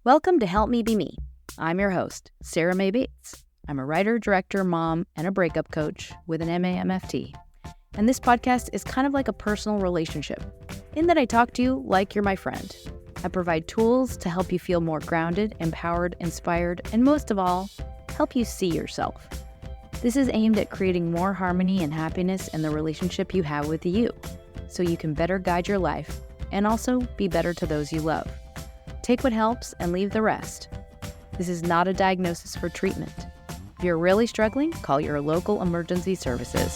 Welcome to Help Me Be Me. I'm your host, Sarah Mae Bates. I'm a writer, director, mom, and a breakup coach with an MAMFT. And this podcast is kind of like a personal relationship, in that I talk to you like you're my friend. I provide tools to help you feel more grounded, empowered, inspired, and most of all, help you see yourself. This is aimed at creating more harmony and happiness in the relationship you have with you, so you can better guide your life and also be better to those you love. Take what helps and leave the rest. This is not a diagnosis for treatment. If you're really struggling, call your local emergency services.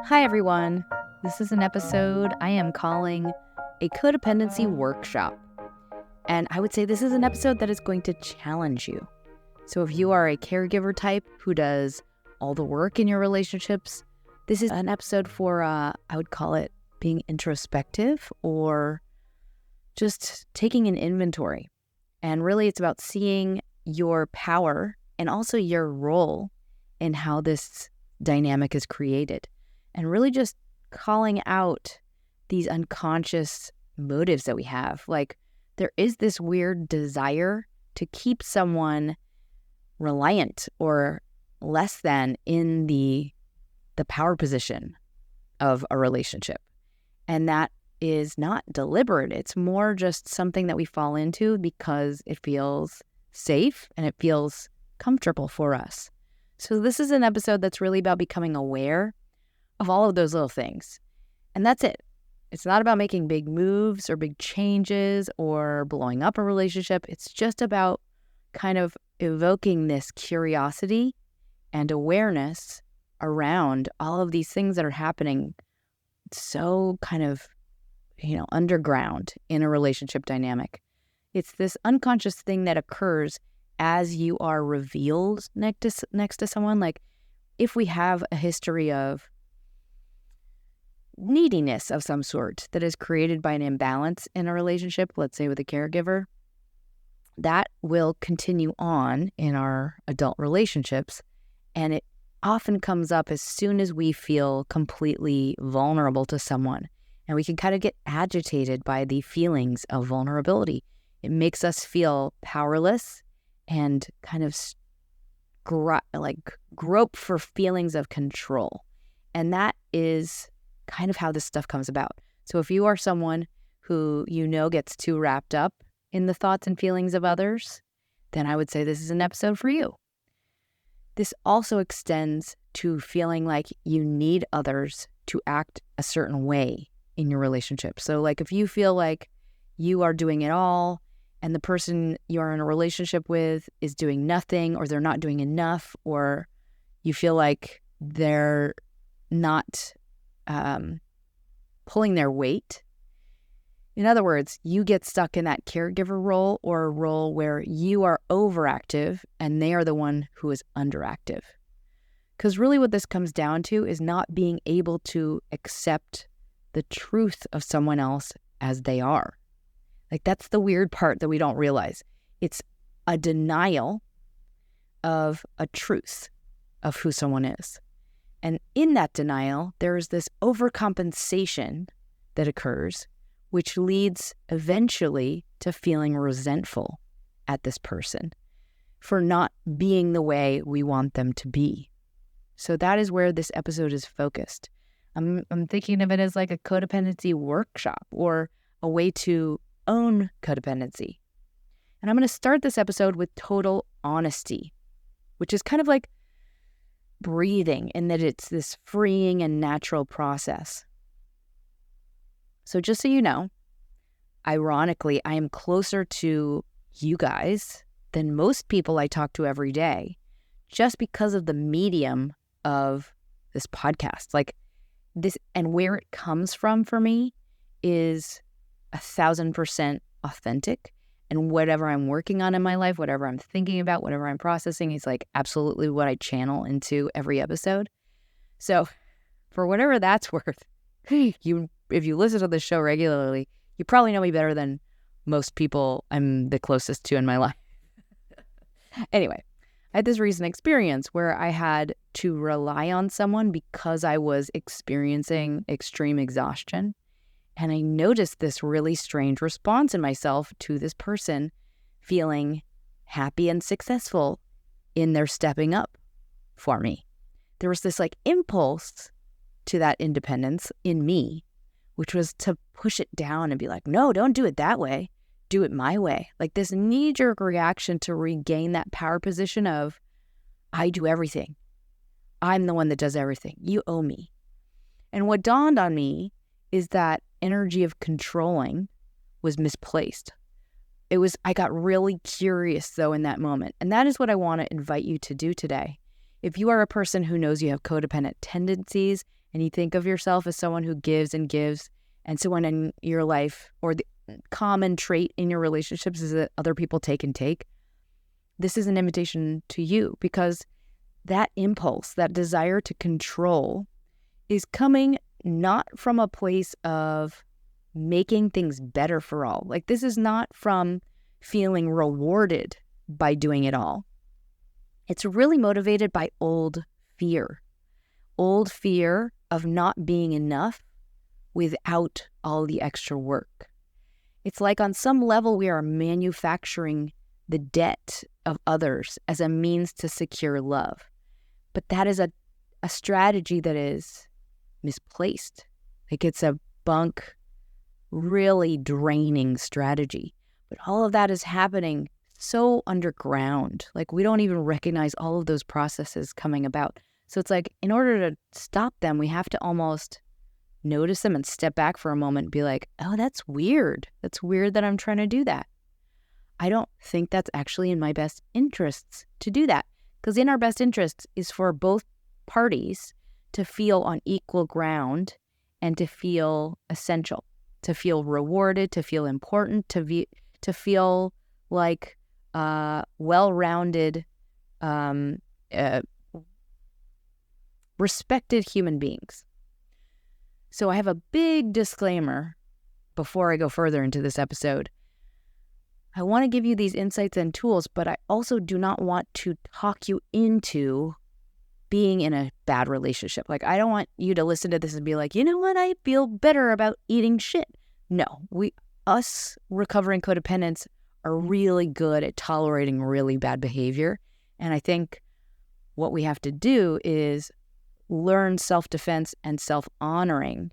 Hi, everyone. This is an episode I am calling a Codependency Workshop. And I would say this is an episode that is going to challenge you. So if you are a caregiver type who does all the work in your relationships, this is an episode for, I would call it being introspective or just taking an inventory. And really it's about seeing your power and also your role in how this dynamic is created. And really just calling out these unconscious motives that we have. Like there is this weird desire to keep someone reliant or less than in the power position of a relationship. And that is not deliberate. It's more just something that we fall into because it feels safe and it feels comfortable for us. So this is an episode that's really about becoming aware of all of those little things. And that's it. It's not about making big moves or big changes or blowing up a relationship. It's just about kind of evoking this curiosity and awareness around all of these things that are happening so kind of, underground in a relationship dynamic. It's this unconscious thing that occurs as you are revealed next to someone. Like if we have a history of neediness of some sort that is created by an imbalance in a relationship, let's say with a caregiver, that will continue on in our adult relationships. And it often comes up as soon as we feel completely vulnerable to someone. And we can kind of get agitated by the feelings of vulnerability. It makes us feel powerless and kind of grope for feelings of control. And that is kind of how this stuff comes about. So if you are someone who gets too wrapped up in the thoughts and feelings of others, then I would say this is an episode for you. This also extends to feeling like you need others to act a certain way in your relationship. So like if you feel like you are doing it all and the person you're in a relationship with is doing nothing or they're not doing enough, or you feel like they're not pulling their weight. In other words, you get stuck in that caregiver role or a role where you are overactive and they are the one who is underactive. Because really what this comes down to is not being able to accept the truth of someone else as they are. Like that's the weird part that we don't realize. It's a denial of a truth of who someone is. And in that denial, there is this overcompensation that occurs, which leads eventually to feeling resentful at this person for not being the way we want them to be. So that is where this episode is focused. I'm thinking of it as like a codependency workshop or a way to own codependency. And I'm going to start this episode with total honesty, which is kind of like breathing in that it's this freeing and natural process. So just so you know, ironically, I am closer to you guys than most people I talk to every day just because of the medium of this podcast. Like this, and where it comes from for me is 1,000% authentic. And whatever I'm working on in my life, whatever I'm thinking about, whatever I'm processing is like absolutely what I channel into every episode. So for whatever that's worth, if you listen to this show regularly, you probably know me better than most people I'm the closest to in my life. Anyway, I had this recent experience where I had to rely on someone because I was experiencing extreme exhaustion. And I noticed this really strange response in myself to this person feeling happy and successful in their stepping up for me. There was this like impulse to that independence in me, which was to push it down and be like, no, don't do it that way. Do it my way. Like this knee-jerk reaction to regain that power position of, I do everything. I'm the one that does everything. You owe me. And what dawned on me is that energy of controlling was misplaced. I got really curious though in that moment. And that is what I want to invite you to do today. If you are a person who knows you have codependent tendencies and you think of yourself as someone who gives, and someone in your life, or the common trait in your relationships is that other people take and take, this is an invitation to you, because that impulse, that desire to control is coming not from a place of making things better for all. Like this is not from feeling rewarded by doing it all. It's really motivated by old fear of not being enough without all the extra work. It's like on some level we are manufacturing the debt of others as a means to secure love. But that is a strategy that is misplaced. Like it's a bunk, really draining strategy. But all of that is happening so underground. Like we don't even recognize all of those processes coming about. So it's like in order to stop them, we have to almost notice them and step back for a moment and be like, oh, that's weird. That's weird that I'm trying to do that. I don't think that's actually in my best interests to do that. Because in our best interests is for both parties to feel on equal ground and to feel essential, to feel rewarded, to feel important, to feel like well-rounded, respected human beings. So I have a big disclaimer before I go further into this episode. I want to give you these insights and tools, but I also do not want to talk you into being in a bad relationship. Like, I don't want you to listen to this and be like, you know what, I feel better about eating shit. No, us recovering codependents are really good at tolerating really bad behavior. And I think what we have to do is learn self-defense and self-honoring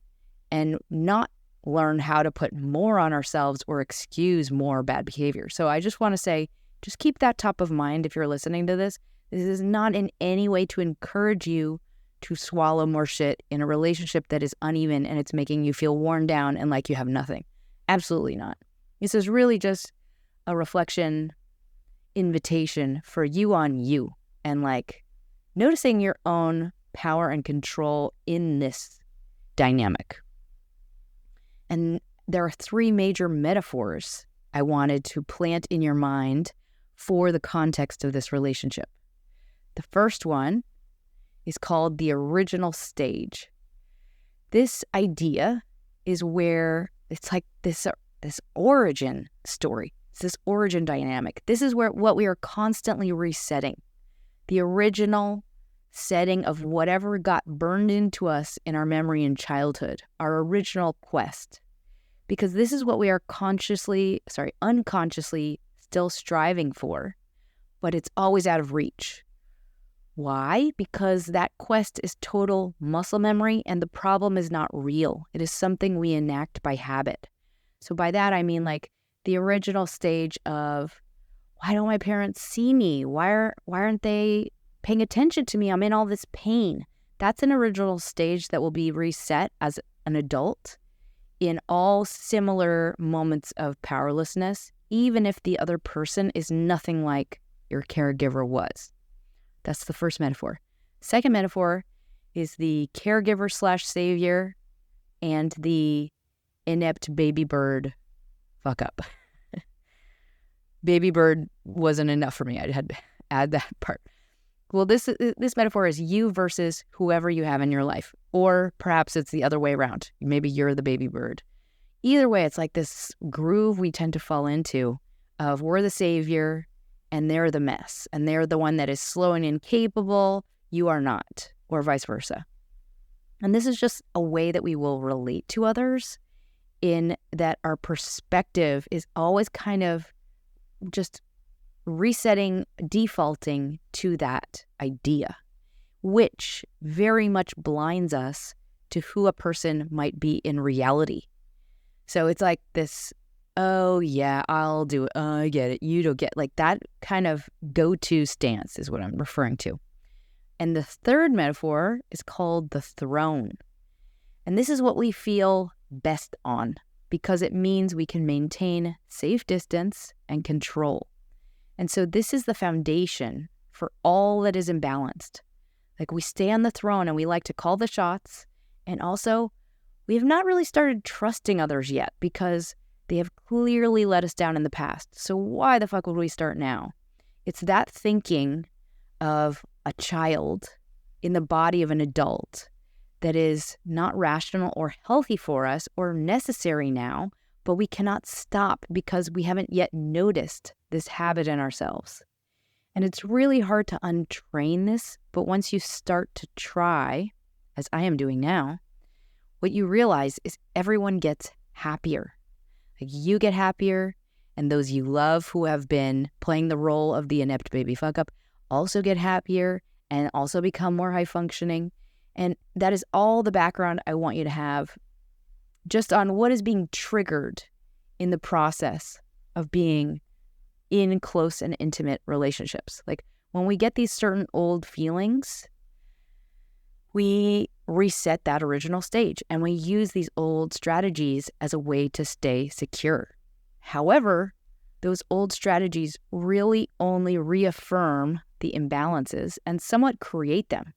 and not learn how to put more on ourselves or excuse more bad behavior. So I just want to say, just keep that top of mind if you're listening to this. This is not in any way to encourage you to swallow more shit in a relationship that is uneven and it's making you feel worn down and like you have nothing. Absolutely not. This is really just a reflection, invitation for you on you and like noticing your own power and control in this dynamic. And there are three major metaphors I wanted to plant in your mind for the context of this relationship. The first one is called the original stage. This idea is where it's like this origin story. It's this origin dynamic. This is where what we are constantly resetting. The original setting of whatever got burned into us in our memory in childhood, our original quest. Because this is what we are unconsciously still striving for, but it's always out of reach. Why? Because that quest is total muscle memory and the problem is not real. It is something we enact by habit. So by that, I mean like the original stage of, why don't my parents see me? Why aren't they paying attention to me? I'm in all this pain. That's an original stage that will be reset as an adult in all similar moments of powerlessness, even if the other person is nothing like your caregiver was. That's the first metaphor. Second metaphor is the caregiver / savior and the inept baby bird fuck up. Baby bird wasn't enough for me. I had to add that part. Well, this metaphor is you versus whoever you have in your life. Or perhaps it's the other way around. Maybe you're the baby bird. Either way, it's like this groove we tend to fall into of we're the savior and they're the mess. And they're the one that is slow and incapable. You are not. Or vice versa. And this is just a way that we will relate to others in that our perspective is always kind of just resetting, defaulting to that idea, which very much blinds us to who a person might be in reality. So it's like this, oh yeah, I'll do it. Oh, I get it. You don't get, like that kind of go-to stance is what I'm referring to. And the third metaphor is called the throne. And this is what we feel best on because it means we can maintain safe distance and control. And so this is the foundation for all that is imbalanced. Like we stay on the throne and we like to call the shots. And also, we have not really started trusting others yet because they have clearly let us down in the past. So why the fuck would we start now? It's that thinking of a child in the body of an adult that is not rational or healthy for us or necessary now, but we cannot stop because we haven't yet noticed this habit in ourselves. And it's really hard to untrain this, but once you start to try, as I am doing now, what you realize is everyone gets happier. Like you get happier, and those you love who have been playing the role of the inept baby fuck up also get happier and also become more high functioning. And that is all the background I want you to have just on what is being triggered in the process of being in close and intimate relationships. Like when we get these certain old feelings, we reset that original stage and we use these old strategies as a way to stay secure. However, those old strategies really only reaffirm the imbalances and somewhat create them.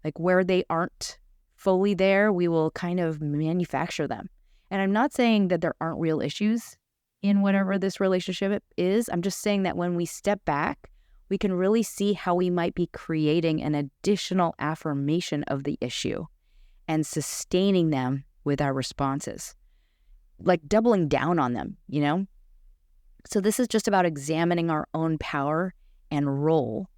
Like where they aren't fully there, we will kind of manufacture them. And I'm not saying that there aren't real issues in whatever this relationship is. I'm just saying that when we step back, we can really see how we might be creating an additional affirmation of the issue and sustaining them with our responses, like doubling down on them, you know? So this is just about examining our own power and role,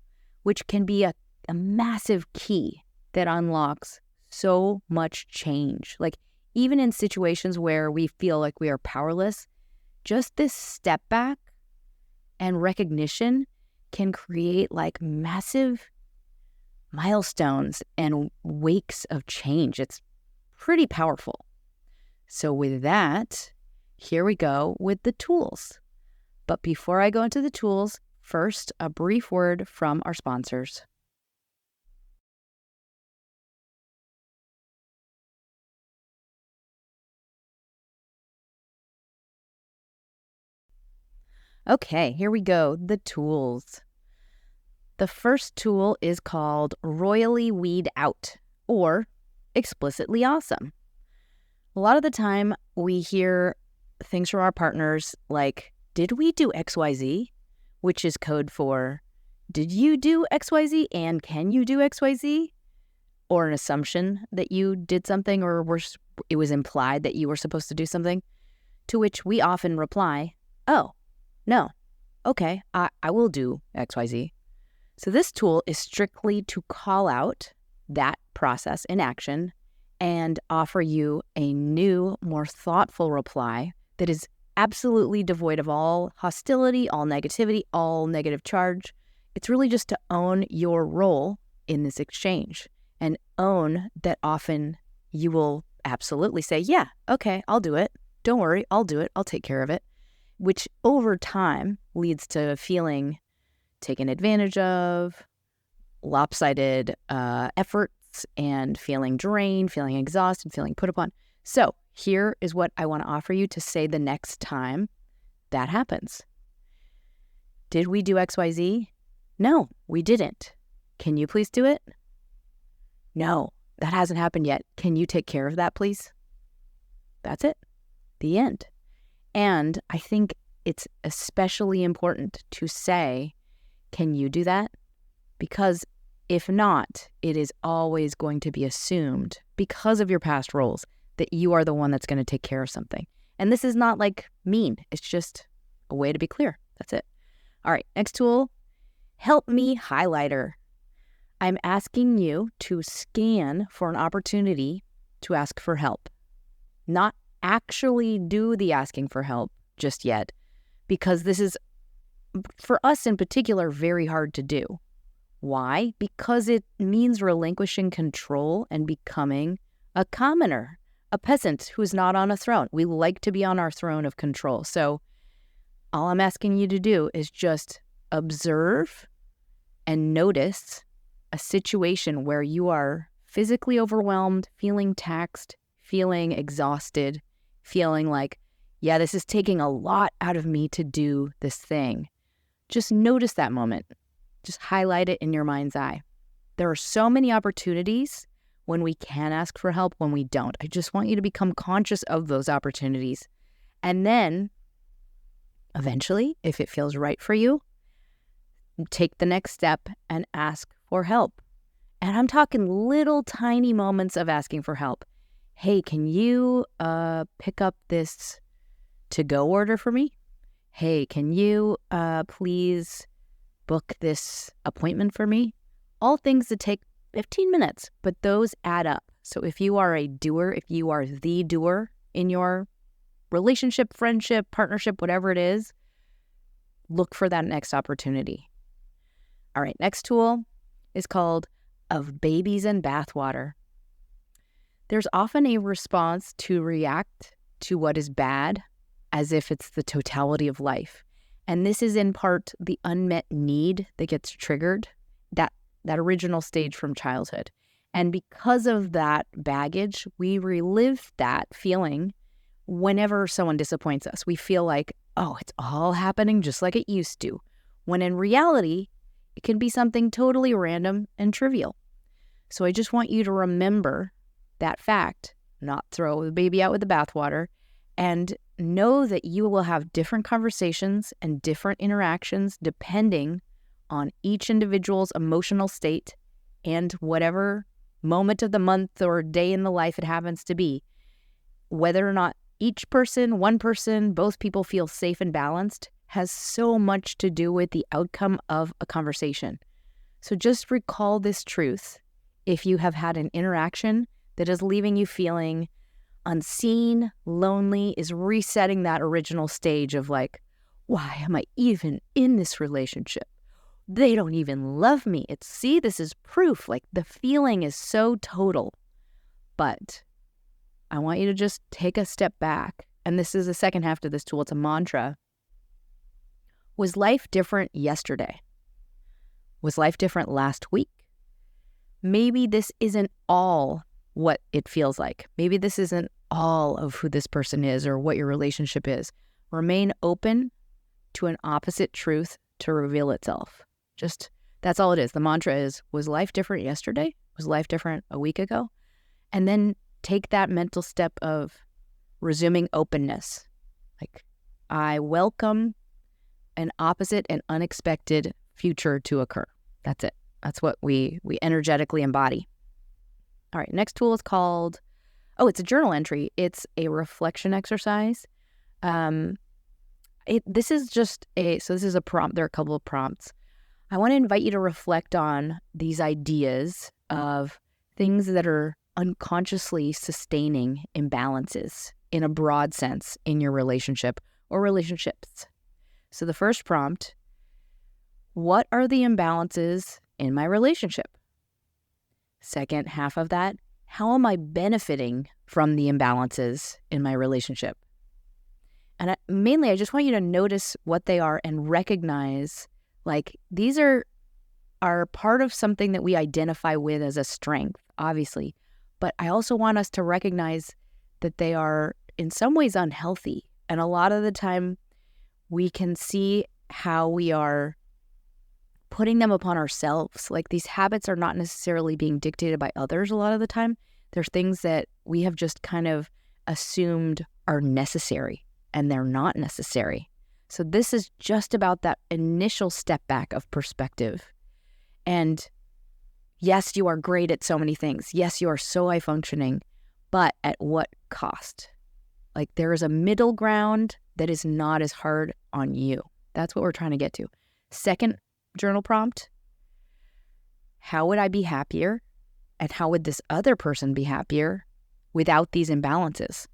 which can be a massive key that unlocks so much change. Like even in situations where we feel like we are powerless, just this step back and recognition can create like massive milestones and wakes of change. It's pretty powerful. So with that, here we go with the tools. But before I go into the tools, first, a brief word from our sponsors. Okay, here we go. The tools. The first tool is called Royally Weed Out, or Explicitly Awesome. A lot of the time we hear things from our partners like, did we do XYZ? Which is code for, did you do XYZ and can you do XYZ? Or an assumption that you did something or it was implied that you were supposed to do something. To which we often reply, oh, no, okay, I will do XYZ. So this tool is strictly to call out that process in action and offer you a new, more thoughtful reply that is absolutely devoid of all hostility, all negativity, all negative charge. It's really just to own your role in this exchange and own that often you will absolutely say, yeah, okay, I'll do it. Don't worry, I'll do it. I'll take care of it. Which over time leads to feeling taken advantage of, lopsided efforts, and feeling drained, feeling exhausted, feeling put upon. So here is what I want to offer you to say the next time that happens. Did we do XYZ? No, we didn't. Can you please do it? No, that hasn't happened yet. Can you take care of that, please? That's it. The end. And I think it's especially important to say, can you do that? Because if not, it is always going to be assumed because of your past roles that you are the one that's going to take care of something. And this is not like mean. It's just a way to be clear. That's it. All right, next tool, Help Me Highlighter. I'm asking you to scan for an opportunity to ask for help. Not actually do the asking for help just yet, because this is, for us in particular, very hard to do. Why? Because it means relinquishing control and becoming a commoner, a peasant who's not on a throne. We like to be on our throne of control. So all I'm asking you to do is just observe and notice a situation where you are physically overwhelmed, feeling taxed, feeling exhausted, feeling like, yeah, this is taking a lot out of me to do this thing. Just notice that moment. Just highlight it in your mind's eye. There are so many opportunities when we can ask for help, when we don't. I just want you to become conscious of those opportunities. And then, eventually, if it feels right for you, take the next step and ask for help. And I'm talking little tiny moments of asking for help. Hey, can you pick up this to-go order for me? Hey, can you please book this appointment for me? All things that take 15 minutes, but those add up. So if you are a doer, if you are the doer in your relationship, friendship, partnership, whatever it is, look for that next opportunity. All right, next tool is called of babies and bathwater. There's often a response to react to what is bad as if it's the totality of life. And this is in part the unmet need that gets triggered, that original stage from childhood. And because of that baggage, we relive that feeling whenever someone disappoints us. We feel like, oh, it's all happening just like it used to. When in reality, it can be something totally random and trivial. So I just want you to remember that fact, not throw the baby out with the bathwater, and know that you will have different conversations and different interactions depending on each individual's emotional state and whatever moment of the month or day in the life it happens to be. Whether or not each person, one person, both people feel safe and balanced has so much to do with the outcome of a conversation. So just recall this truth. If you have had an interaction that is leaving you feeling unseen, lonely, is resetting that original stage of like, why am I even in this relationship? They don't even love me. This is proof. Like the feeling is so total. But I want you to just take a step back. And this is the second half to this tool. It's a mantra. Was life different yesterday? Was life different last week? Maybe this isn't all what it feels like. Maybe this isn't all of who this person is or what your relationship is. Remain open to an opposite truth to reveal itself. Just, that's all it is. The mantra is, was life different yesterday? Was life different a week ago? And then take that mental step of resuming openness. Like, I welcome an opposite and unexpected future to occur. That's it. That's what we energetically embody. All right, next tool is called, it's a journal entry. It's a reflection exercise. This is a prompt. There are a couple of prompts. I want to invite you to reflect on these ideas of things that are unconsciously sustaining imbalances in a broad sense in your relationship or relationships. So the first prompt, what are the imbalances in my relationship? Second half of that, how am I benefiting from the imbalances in my relationship? And mainly, I just want you to notice what they are and recognize, like, these are part of something that we identify with as a strength, obviously. But I also want us to recognize that they are in some ways unhealthy. And a lot of the time, we can see how we are putting them upon ourselves. Like, these habits are not necessarily being dictated by others a lot of the time. There's things that we have just kind of assumed are necessary, and they're not necessary. So this is just about that initial step back of perspective. And yes, you are great at so many things. Yes, you are so high functioning, but at what cost? Like, there is a middle ground that is not as hard on you. That's what we're trying to get to. Second journal prompt, how would I be happier? And how would this other person be happier without these imbalances?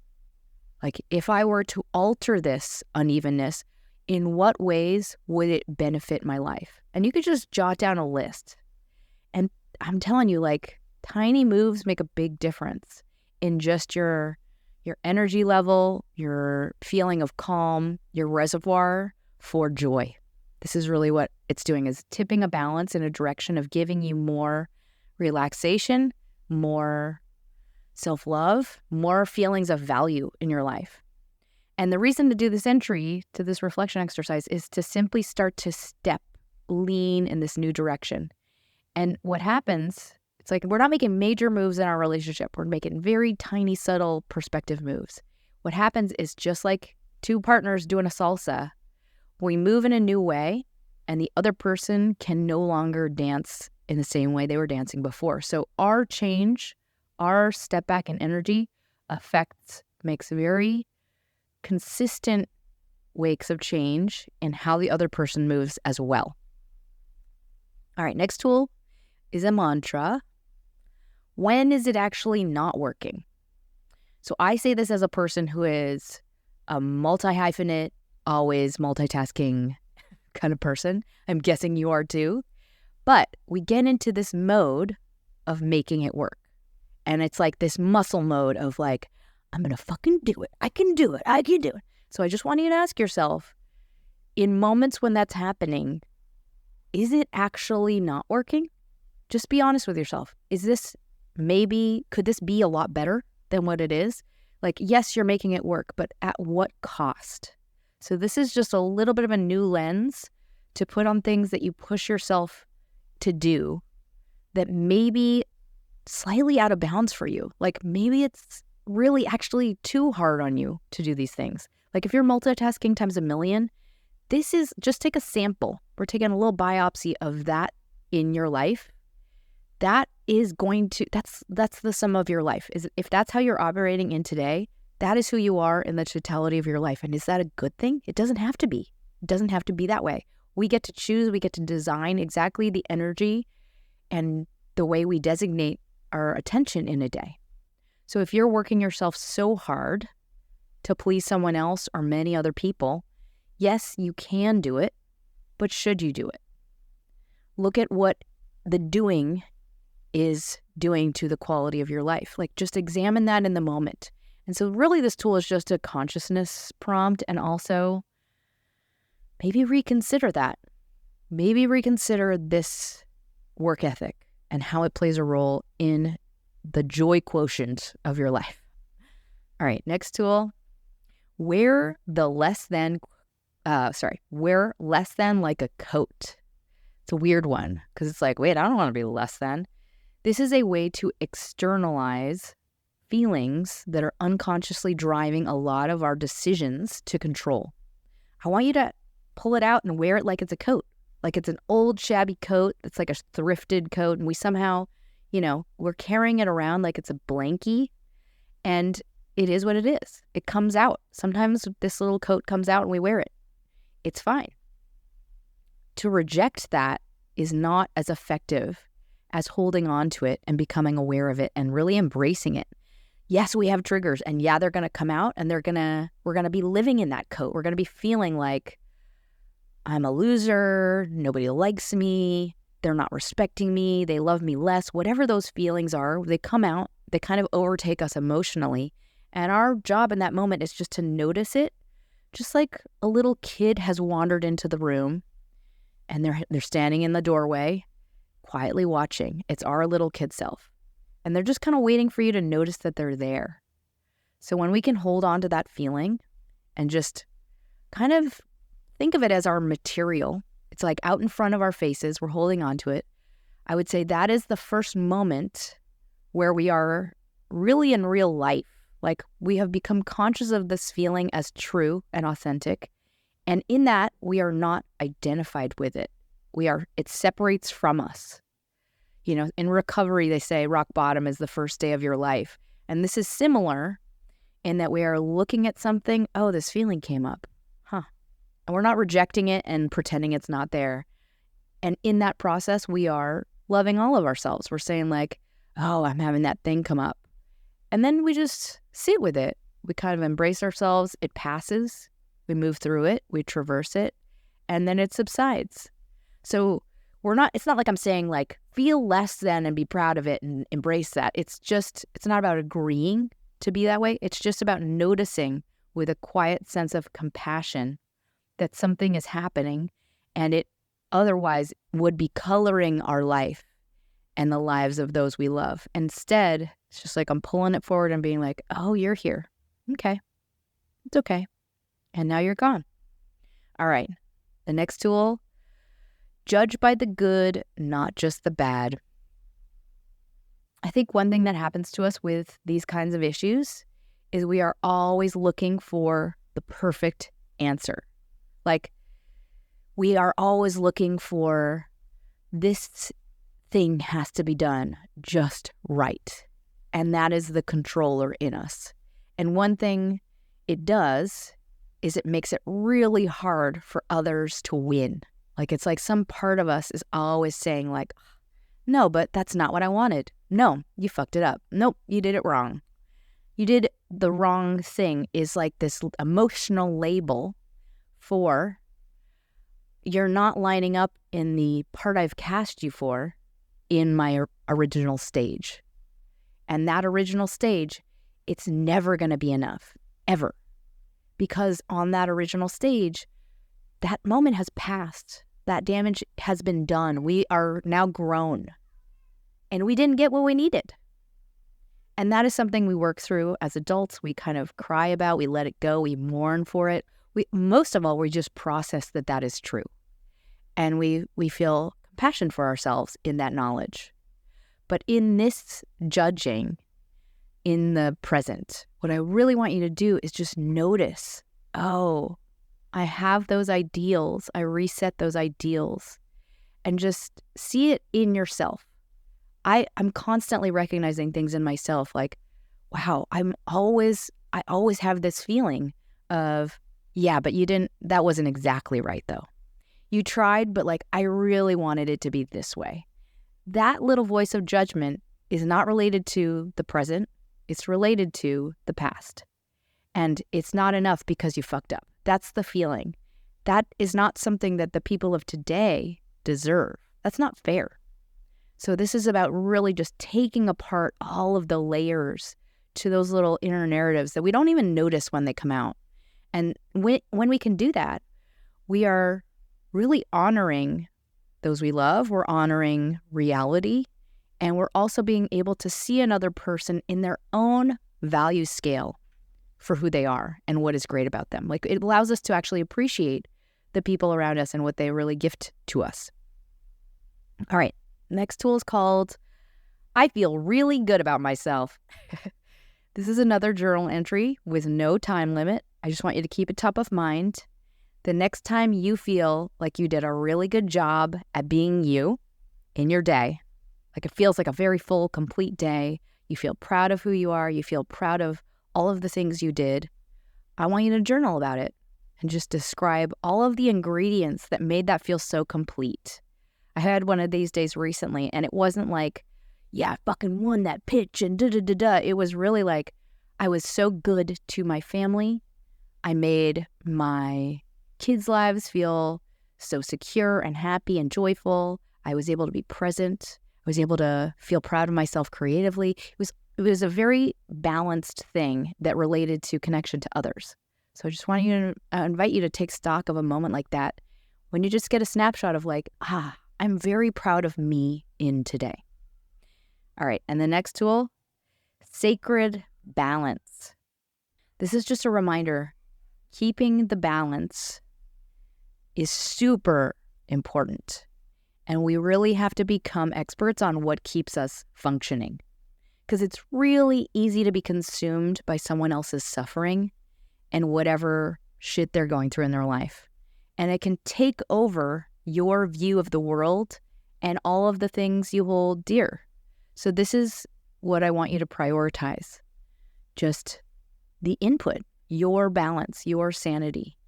Like, if I were to alter this unevenness, in what ways would it benefit my life? And you could just jot down a list. And I'm telling you, like, tiny moves make a big difference in just your energy level, your feeling of calm, your reservoir for joy. This is really what it's doing, is tipping a balance in a direction of giving you more relaxation, more self-love, more feelings of value in your life. And the reason to do this entry, to this reflection exercise, is to simply start to lean in this new direction. And what happens, it's like we're not making major moves in our relationship. We're making very tiny, subtle perspective moves. What happens is, just like two partners doing a salsa, we move in a new way, and the other person can no longer dance in the same way they were dancing before. So our change, our step back in energy makes very consistent wakes of change in how the other person moves as well. All right, next tool is a mantra. When is it actually not working? So I say this as a person who is a multi-hyphenate, always multitasking kind of person. I'm guessing you are too. But we get into this mode of making it work. And it's like this muscle mode of like, I'm going to fucking do it. I can do it. I can do it. So I just want you to ask yourself, in moments when that's happening, is it actually not working? Just be honest with yourself. Could this be a lot better than what it is? Like, yes, you're making it work, but at what cost? So this is just a little bit of a new lens to put on things that you push yourself to do that may be slightly out of bounds for you. Like, maybe it's really actually too hard on you to do these things. Like, if you're multitasking times a million, just take a sample. We're taking a little biopsy of that in your life. That's the sum of your life. If that's how you're operating in today, that is who you are in the totality of your life. And is that a good thing? It doesn't have to be. It doesn't have to be that way. We get to choose, we get to design exactly the energy and the way we designate our attention in a day. So if you're working yourself so hard to please someone else or many other people, yes, you can do it, but should you do it? Look at what the doing is doing to the quality of your life. Like, just examine that in the moment. And so really this tool is just a consciousness prompt, and also maybe reconsider that. Maybe reconsider this work ethic and how it plays a role in the joy quotient of your life. All right, next tool. Wear less than like a coat. It's a weird one because it's like, wait, I don't want to be less than. This is a way to externalize feelings that are unconsciously driving a lot of our decisions to control. I want you to pull it out and wear it like it's a coat, like it's an old shabby coat. It's like a thrifted coat, and we somehow, we're carrying it around like it's a blankie, and it is what it is. It comes out. Sometimes this little coat comes out and we wear it. It's fine. To reject that is not as effective as holding on to it and becoming aware of it and really embracing it. Yes, we have triggers, and yeah, they're going to come out, and we're going to be living in that coat. We're going to be feeling like I'm a loser, nobody likes me, they're not respecting me, they love me less. Whatever those feelings are, they come out, they kind of overtake us emotionally. And our job in that moment is just to notice it, just like a little kid has wandered into the room and they're standing in the doorway, quietly watching. It's our little kid self. And they're just kind of waiting for you to notice that they're there. So when we can hold on to that feeling and just kind of think of it as our material, it's like out in front of our faces, we're holding on to it. I would say that is the first moment where we are really in real life. Like, we have become conscious of this feeling as true and authentic. And in that, we are not identified with it. It separates from us. In recovery, they say rock bottom is the first day of your life. And this is similar in that we are looking at something, oh, this feeling came up. And we're not rejecting it and pretending it's not there. And in that process, we are loving all of ourselves. We're saying like, oh, I'm having that thing come up. And then we just sit with it we kind of embrace ourselves. It passes. We move through it. We traverse it. And then it subsides. So it's not like I'm saying like feel less than and be proud of it and embrace that. It's not about agreeing to be that way. It's just about noticing with a quiet sense of compassion that something is happening and it otherwise would be coloring our life and the lives of those we love. Instead, it's just like I'm pulling it forward and being like, oh, you're here. Okay. It's okay. And now you're gone. All right. The next tool, judge by the good, not just the bad. I think one thing that happens to us with these kinds of issues is we are always looking for the perfect answer. Like, we are always looking for this thing has to be done just right. And that is the controller in us. And one thing it does is it makes it really hard for others to win. Like, it's like some part of us is always saying like, no, but that's not what I wanted. No, you fucked it up. Nope, you did it wrong. You did the wrong thing is like this emotional label for you're not lining up in the part I've cast you for in my original stage. And that original stage, it's never going to be enough, ever. Because on that original stage, that moment has passed. That damage has been done. We are now grown. And we didn't get what we needed. And that is something we work through as adults. We kind of cry about, we let it go, we mourn for it. Most of all, we just process that that is true. And we feel compassion for ourselves in that knowledge. But in this judging, in the present, what I really want you to do is just notice, oh, I have those ideals. I reset those ideals. And just see it in yourself. I'm constantly recognizing things in myself like, wow, I always have this feeling of, yeah, but that wasn't exactly right though. You tried, but like, I really wanted it to be this way. That little voice of judgment is not related to the present. It's related to the past. And it's not enough because you fucked up. That's the feeling. That is not something that the people of today deserve. That's not fair. So this is about really just taking apart all of the layers to those little inner narratives that we don't even notice when they come out. And when we can do that, we are really honoring those we love. We're honoring reality. And we're also being able to see another person in their own value scale for who they are and what is great about them. Like, it allows us to actually appreciate the people around us and what they really gift to us. All right. Next tool is called, I feel really good about myself. This is another journal entry with no time limit. I just want you to keep it top of mind. The next time you feel like you did a really good job at being you in your day, like it feels like a very full, complete day, you feel proud of who you are, you feel proud of all of the things you did, I want you to journal about it and just describe all of the ingredients that made that feel so complete. I had one of these days recently, and it wasn't like, yeah, I fucking won that pitch and da-da-da-da. It was really like, I was so good to my family. I made my kids' lives feel so secure and happy and joyful. I was able to be present. I was able to feel proud of myself creatively. It was a very balanced thing that related to connection to others. So I just want you to invite you to take stock of a moment like that when you just get a snapshot of like, I'm very proud of me in today. All right, and the next tool, sacred balance. This is just a reminder, keeping the balance is super important. And we really have to become experts on what keeps us functioning. Because it's really easy to be consumed by someone else's suffering and whatever shit they're going through in their life. And it can take over your view of the world and all of the things you hold dear. So this is what I want you to prioritize. Just the input, your balance, your sanity.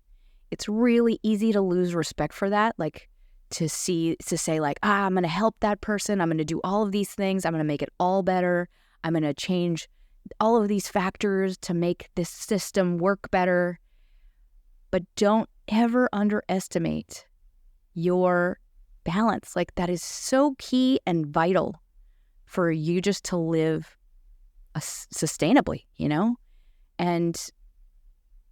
It's really easy to lose respect for that, like to say like, I'm going to help that person. I'm going to do all of these things. I'm going to make it all better. I'm going to change all of these factors to make this system work better. But don't ever underestimate your balance. Like, that is so key and vital for you just to live sustainably, and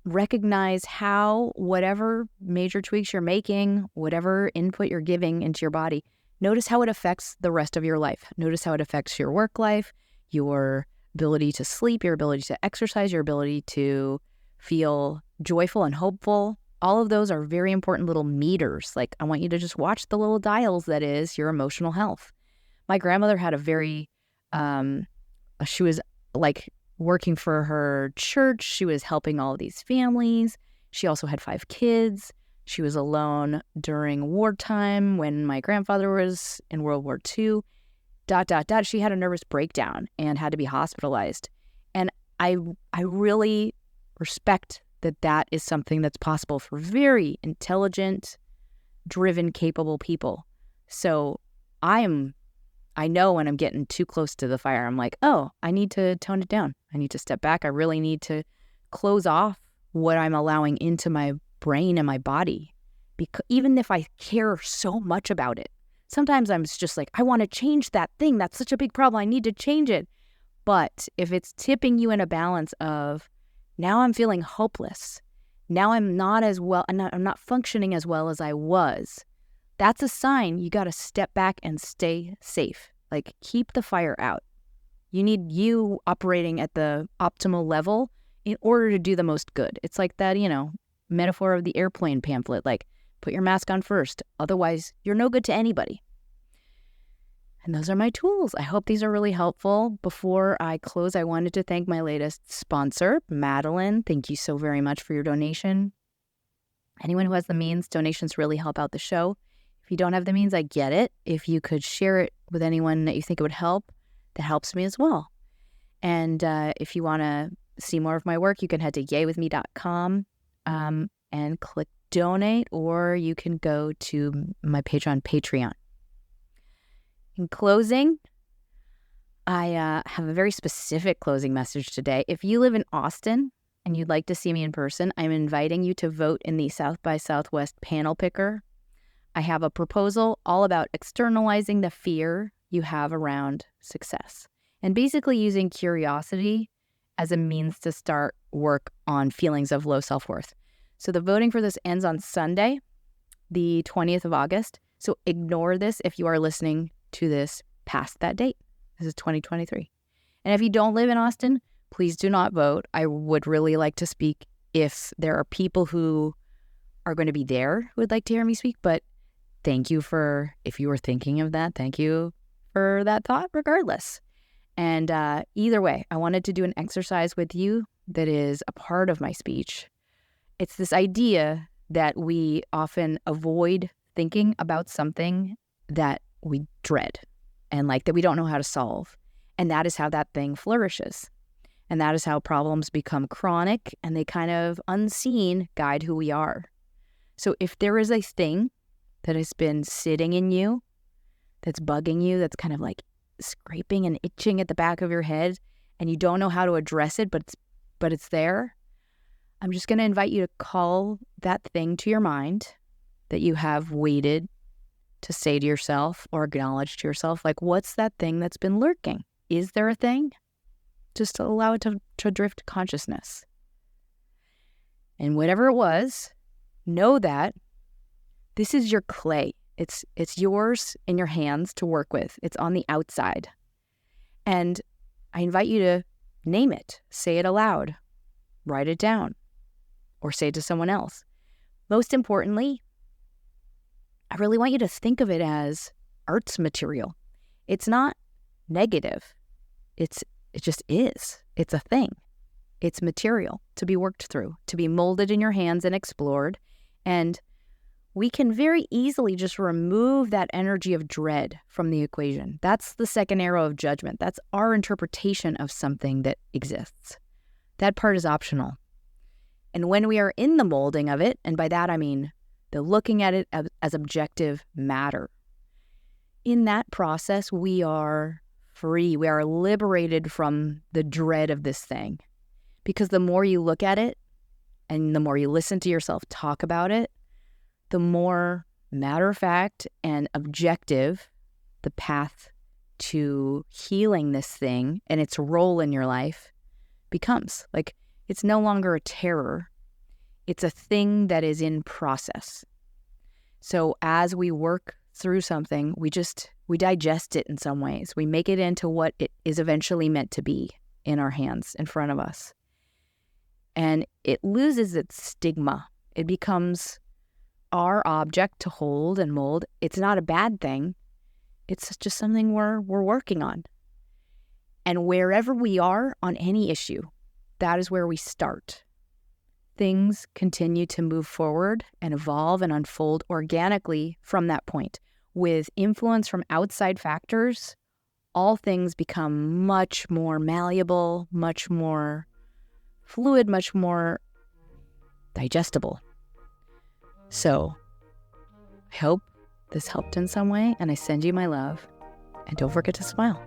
recognize how whatever major tweaks you're making, whatever input you're giving into your body, notice how it affects the rest of your life. Notice how it affects your work life, your ability to sleep, your ability to exercise, your ability to feel joyful and hopeful. All of those are very important little meters. Like, I want you to just watch the little dials that is your emotional health. My grandmother had a very, she was like working for her church. She was helping all of these families. She also had 5 kids. She was alone during wartime when my grandfather was in World War II. ... She had a nervous breakdown and had to be hospitalized. And I really respect that is something that's possible for very intelligent, driven, capable people. So I know when I'm getting too close to the fire, I'm like, oh, I need to tone it down. I need to step back. I really need to close off what I'm allowing into my brain and my body. Because even if I care so much about it, sometimes I'm just like, I want to change that thing. That's such a big problem. I need to change it. But if it's tipping you in a balance of, now I'm feeling hopeless, now I'm not as well, I'm not functioning as well as I was, that's a sign you got to step back and stay safe. Like, keep the fire out. You need you operating at the optimal level in order to do the most good. It's like that, metaphor of the airplane pamphlet, like, put your mask on first. Otherwise, you're no good to anybody. And those are my tools. I hope these are really helpful. Before I close, I wanted to thank my latest sponsor, Madeline. Thank you so very much for your donation. Anyone who has the means, donations really help out the show. If you don't have the means, I get it. If you could share it with anyone that you think it would help, that helps me as well. And if you want to see more of my work, you can head to yaywithme.com and click donate, or you can go to my page on Patreon. In closing, I have a very specific closing message today. If you live in Austin and you'd like to see me in person, I'm inviting you to vote in the South by Southwest panel picker. I have a proposal all about externalizing the fear you have around success and basically using curiosity as a means to start work on feelings of low self-worth. So the voting for this ends on Sunday, the 20th of August. So ignore this if you are listening to this past that date. This is 2023. And if you don't live in Austin, please do not vote. I would really like to speak if there are people who are going to be there who would like to hear me speak. But thank you if you were thinking of that, thank you for that thought regardless. And either way, I wanted to do an exercise with you that is a part of my speech. It's this idea that we often avoid thinking about something that we dread and like that we don't know how to solve. And that is how that thing flourishes. And that is how problems become chronic and they kind of unseen guide who we are. So if there is a thing that has been sitting in you, that's bugging you, that's kind of like scraping and itching at the back of your head, and you don't know how to address it, but it's there, I'm just going to invite you to call that thing to your mind that you have waited to say to yourself or acknowledge to yourself, like, what's that thing that's been lurking? Is there a thing? Just to allow it to drift consciousness. And whatever it was, know that this is your clay. It's yours in your hands to work with. It's on the outside. And I invite you to name it, say it aloud, write it down, or say it to someone else. Most importantly, I really want you to think of it as arts material. It's not negative. It just is. It's a thing. It's material to be worked through, to be molded in your hands and explored. And we can very easily just remove that energy of dread from the equation. That's the second arrow of judgment. That's our interpretation of something that exists. That part is optional. And when we are in the molding of it, and by that I mean the looking at it as objective matter, in that process we are free. We are liberated from the dread of this thing. Because the more you look at it and the more you listen to yourself talk about it, the more matter of fact and objective the path to healing this thing and its role in your life becomes. Like, it's no longer a terror. It's a thing that is in process. So as we work through something, we digest it in some ways. We make it into what it is eventually meant to be in our hands, in front of us. And it loses its stigma. It becomes our object to hold and mold. It's not a bad thing. It's just something we're working on. And wherever we are on any issue, that is where we start. Things continue to move forward and evolve and unfold organically from that point. With influence from outside factors, all things become much more malleable, much more fluid, much more digestible. So I hope this helped in some way, and I send you my love. And don't forget to smile.